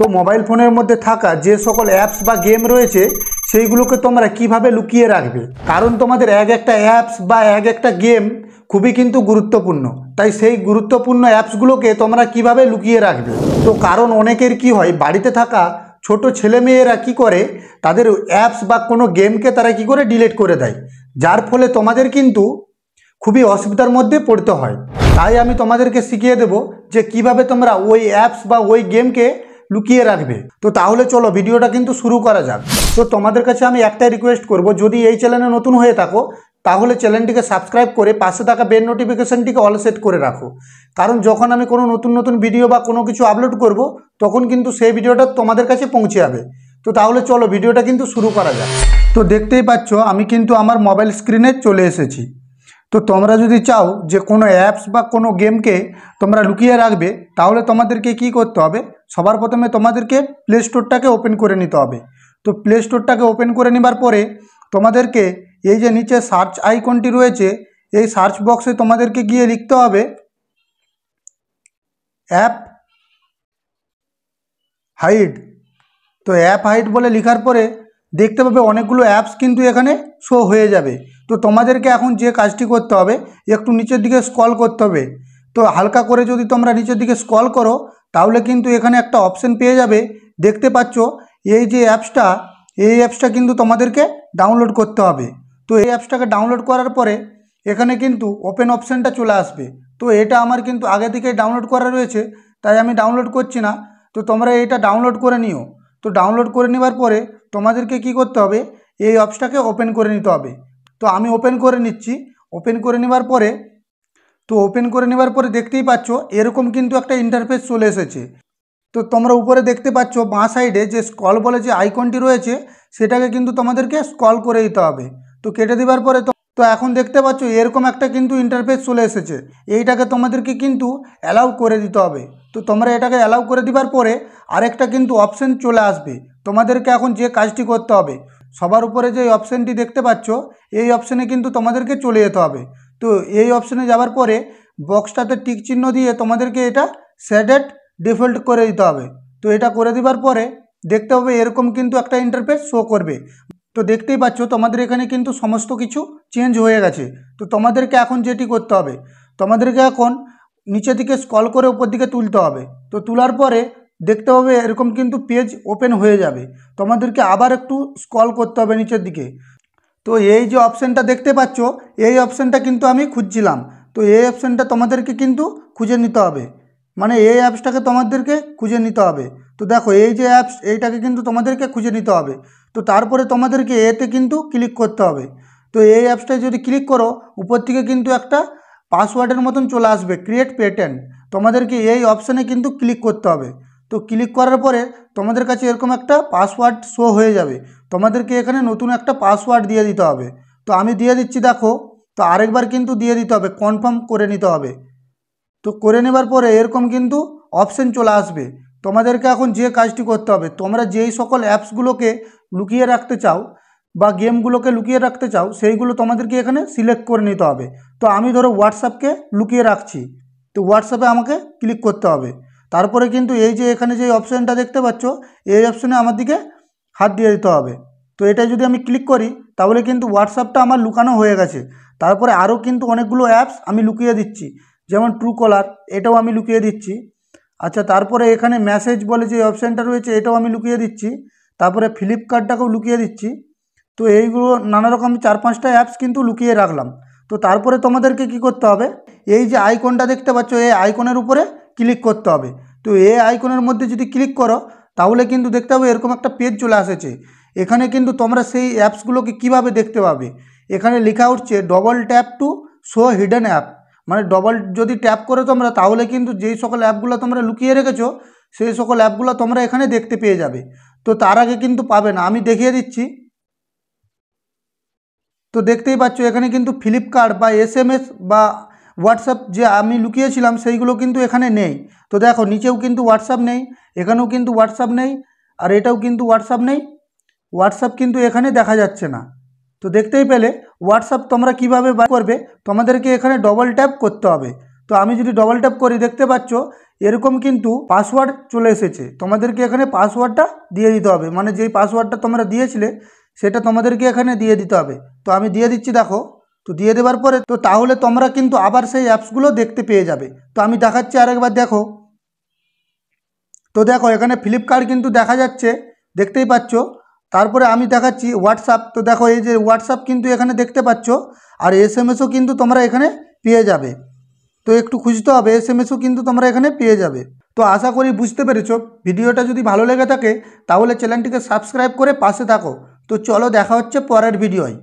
তো মোবাইল ফোনের মধ্যে থাকা যে সকল অ্যাপস বা গেম রয়েছে সেইগুলোকে তোমরা কিভাবে লুকিয়ে রাখবে, কারণ তোমাদের এক একটা অ্যাপস বা এক একটা গেম খুবই কিন্তু গুরুত্বপূর্ণ। তাই সেই গুরুত্বপূর্ণ অ্যাপসগুলোকে তোমরা কিভাবে লুকিয়ে রাখবে। তো কারণ অনেকের কি হয়, বাড়িতে থাকা ছোট ছেলেমেয়েরা কি করে, তাদের অ্যাপস বা কোনো গেমকে তারা কি করে ডিলিট করে দেয়, যার ফলে তোমাদের কিন্তু খুবই অসুবিধার মধ্যে পড়তে হয়। তাই আমি তোমাদেরকে শিখিয়ে দেব যে কিভাবে তোমরা ওই অ্যাপস বা ওই গেমকে লুকিয়ে রাখবে। তো তাহলে চলো ভিডিওটা কিন্তু শুরু করা যাক। তো তোমাদের কাছে আমি একটাই রিকোয়েস্ট করব, যদি এই চ্যানেলে নতুন হয়ে থাকো তাহলে চ্যানেলটিকে সাবস্ক্রাইব করে পাশে থাকা বেল নোটিফিকেশনটিকে অল সেট করে রাখো, কারণ যখন আমি কোনো নতুন নতুন ভিডিও বা কোনো কিছু আপলোড করব তখন কিন্তু সেই ভিডিওটা তোমাদের কাছে পৌঁছে যাবে। তো তাহলে চলো ভিডিওটা কিন্তু শুরু করা যাক। তো দেখতেই পাচ্ছ আমি কিন্তু আমার মোবাইল স্ক্রিনে চলে এসেছি। তো তোমরা যদি চাও যে কোনো অ্যাপস বা কোনো গেমকে তোমরা লুকিয়ে রাখবে, তাহলে তোমাদেরকে কি করতে হবে, সবার প্রথমে তোমাদেরকে প্লে স্টোরটাকে ওপেন করে নিতে হবে। তো প্লে স্টোরটাকে ওপেন করে নেবার পরে তোমাদেরকে এই যে নিচে সার্চ আইকনটি রয়েছে, এই সার্চ বক্সে তোমাদেরকে গিয়ে লিখতে হবে অ্যাপ হাইড। তো অ্যাপ হাইড বলে লেখার পরে দেখতে পাবে অনেকগুলো অ্যাপস কিন্তু এখানে শো হয়ে যাবে। তো তোমাদেরকে এখন যে কাজটি করতে হবে, একটু নিচের দিকে স্ক্রল করতে হবে। তো হালকা করে যদি তোমরা নিচের দিকে স্ক্রল করো তাহলে কিন্তু এখানে একটা অপশন পেয়ে যাবে, দেখতে পাচ্ছ এই যে অ্যাপসটা, এই অ্যাপসটা কিন্তু তোমাদেরকে ডাউনলোড করতে হবে। তো এই অ্যাপসটাকে ডাউনলোড করার পরে এখানে কিন্তু ওপেন অপশানটা চলে আসবে। তো এটা আমার কিন্তু আগে থেকেই ডাউনলোড করা রয়েছে, তাই আমি ডাউনলোড করছি না। তো তোমরা এটা ডাউনলোড করে নিও। তো ডাউনলোড করে নেবার পরে তোমাদেরকে কি করতে হবে, এই অ্যাপসটাকে ওপেন করে নিতে হবে। তো আমি ওপেন করে নিচ্ছি। ওপেন করে নেবার পরে দেখতেই পাচ্ছ এরকম কিন্তু একটা ইন্টারফেস চলে এসেছে। তো তোমরা উপরে দেখতে পাচ্ছ বাঁ সাইডে যে স্ক্রল বলে যে আইকনটি রয়েছে সেটাকে কিন্তু তোমাদেরকে স্ক্রল করে দিতে হবে। তো কেটে দেওয়ার পরে তো এখন দেখতে পাচ্ছ এরকম একটা কিন্তু ইন্টারফেস চলে এসেছে, এইটাকে তোমাদেরকে কিন্তু অ্যালাউ করে দিতে হবে। তো তোমরা এটাকে অ্যালাউ করে দেওয়ার পরে আরেকটা কিন্তু অপশান চলে আসবে। তোমাদেরকে এখন যে কাজটি করতে হবে, সবার উপরে যে অপশানটি দেখতে পাচ্ছ এই অপশানে কিন্তু তোমাদেরকে চলে যেতে হবে। তো এই অপশানে যাওয়ার পরে বক্সটাতে টিক চিহ্ন দিয়ে তোমাদেরকে এটা সেট ডিফল্ট করে দিতে হবে। তো এটা করে দেওয়ার পরে দেখতে হবে এরকম কিন্তু একটা ইন্টারফেস শো করবে। তো দেখতেই পাচ্ছ তোমাদের এখানে কিন্তু সমস্ত কিছু চেঞ্জ হয়ে গেছে। তো তোমাদেরকে এখন যেটি করতে হবে, তোমাদেরকে এখন নিচের দিকে স্ক্রল করে উপর দিকে তুলতে হবে। তো তোলার পরে দেখতে হবে এরকম কিন্তু পেজ ওপেন হয়ে যাবে। তোমাদেরকে আবার একটু স্ক্রল করতে হবে নিচের দিকে। তো এই যে অপশানটা দেখতে পাচ্ছ এই অপশানটা কিন্তু আমি খুঁজছিলাম। তো এই অপশানটা তোমাদেরকে কিন্তু খুঁজে নিতে হবে, মানে এই অ্যাপসটাকে তোমাদেরকে খুঁজে নিতে হবে। তো দেখো এই যে অ্যাপস, এইটাকে কিন্তু তোমাদেরকে খুঁজে নিতে হবে। তো তারপরে তোমাদেরকে এতে কিন্তু ক্লিক করতে হবে। তো এই অ্যাপসটায় যদি ক্লিক করো উপর থেকে কিন্তু একটা পাসওয়ার্ডের মতন চলে আসবে, ক্রিয়েট প্যাটার্ন। তোমাদেরকে এই অপশানে কিন্তু ক্লিক করতে হবে। তো ক্লিক করার পরে তোমাদের কাছে এরকম একটা পাসওয়ার্ড শো হয়ে যাবে। তোমাদেরকে এখানে নতুন একটা পাসওয়ার্ড দিয়ে দিতে হবে। তো আমি দিয়ে দিচ্ছি দেখো। তো আরেকবার কিন্তু দিয়ে দিতে হবে, কনফার্ম করে নিতে হবে। তো করে নেবার পরে এরকম কিন্তু অপশান চলে আসবে। তোমাদেরকে এখন যে কাজটি করতে হবে, তোমরা যেই সকল অ্যাপসগুলোকে লুকিয়ে রাখতে চাও বা গেমগুলোকে লুকিয়ে রাখতে চাও সেইগুলো তোমাদেরকে এখানে সিলেক্ট করে নিতে হবে। তো আমি ধরো হোয়াটসঅ্যাপকে লুকিয়ে রাখছি। তো হোয়াটসঅ্যাপে আমাকে ক্লিক করতে হবে। তারপরে কিন্তু এই যে এখানে যে অপশানটা দেখতে পাচ্ছ এই অপশানে আমার দিকে হাত দিয়ে দিতে হবে। তো এটা যদি আমি ক্লিক করি তাহলে কিন্তু হোয়াটসঅ্যাপটা আমার লুকানো হয়ে গেছে। তারপরে আরও কিন্তু অনেকগুলো অ্যাপস আমি লুকিয়ে দিচ্ছি, যেমন ট্রুকলার, এটাও আমি লুকিয়ে দিচ্ছি। আচ্ছা, তারপরে এখানে মেসেজ বলে যে অপশানটা রয়েছে এটাও আমি লুকিয়ে দিচ্ছি। তারপরে ফ্লিপকার্টটাকেও লুকিয়ে দিচ্ছি। তো এইগুলো নানা রকম 4-5টা অ্যাপস কিন্তু লুকিয়ে রাখলাম। তো তারপরে তোমাদেরকে কি করতে হবে, এই যে আইকনটা দেখতে পাচ্ছ এই আইকনের উপরে ক্লিক করতে হবে। তো এই আইকনের মধ্যে যদি ক্লিক করো তাহলে কিন্তু দেখতে হবে এরকম একটা পেজ চলে এসেছে। এখানে কিন্তু তোমরা সেই অ্যাপসগুলোকে কিভাবে দেখতে পাবে, এখানে লেখা উঠছে double tap to show hidden app. মানে ডবল যদি ট্যাপ করে তোমরা তাহলে কিন্তু যেই সকল অ্যাপগুলো তোমরা লুকিয়ে রেখেছো সেই সকল অ্যাপগুলো তোমরা এখানে দেখতে পেয়ে যাবে। তো তার আগে কিন্তু পাবে না, আমি দেখিয়ে দিচ্ছি। তো দেখতেই পাচ্ছ এখানে কিন্তু ফ্লিপকার্ট বা এসএমএস বা হোয়াটসঅ্যাপ যে আমি লুকিয়েছিলাম সেইগুলো কিন্তু এখানে নেই। তো দেখো নিচেও কিন্তু হোয়াটসঅ্যাপ নেই, এখানেও কিন্তু হোয়াটসঅ্যাপ নেই, আর এটাও কিন্তু হোয়াটসঅ্যাপ নেই। হোয়াটসঅ্যাপ কিন্তু এখানে দেখা যাচ্ছে না। তো দেখতেই পেলে হোয়াটসঅ্যাপ তোমরা কিভাবে বার করবে, তোমাদেরকে এখানে ডবল ট্যাপ করতে হবে। তো তো আমি যদি ডবল ট্যাপ করি দেখতে পাচ্ছ এরকম কিন্তু পাসওয়ার্ড চলে এসেছে। তোমাদেরকে এখানে পাসওয়ার্ডটা দিয়ে দিতে হবে, মানে যেই পাসওয়ার্ডটা তোমরা দিয়েছিলে সেটা তোমাদেরকে এখানে দিয়ে দিতে হবে। তো আমি দিয়ে দিচ্ছি, দেখো। তো দিয়ে দেওয়ার পরে তো তাহলে তোমরা কিন্তু আবার সেই অ্যাপসগুলো দেখতে পেয়ে যাবে। তো আমি দেখাচ্ছি আরেকবার, দেখো। তো দেখো এখানে ফ্লিপকার্ট কিন্তু দেখা যাচ্ছে, দেখতেই পাচ্ছ। তারপরে আমি দেখাচ্ছি হোয়াটসঅ্যাপ। তো দেখো এই যে হোয়াটসঅ্যাপ কিন্তু এখানে দেখতে পাচ্ছ, আর এসএমএসও কিন্তু তোমরা এখানে পেয়ে যাবে। তো একটু খুঁজতে হবে, এসএমএসও কিন্তু তোমরা এখানে পেয়ে যাবে। তো আশা করি বুঝতে পেরেছো। ভিডিওটা যদি ভালো লেগে থাকে তাহলে চ্যানেলটিকে সাবস্ক্রাইব করে পাশে থাকো। তো চলো দেখা হচ্ছে পরের ভিডিওয়।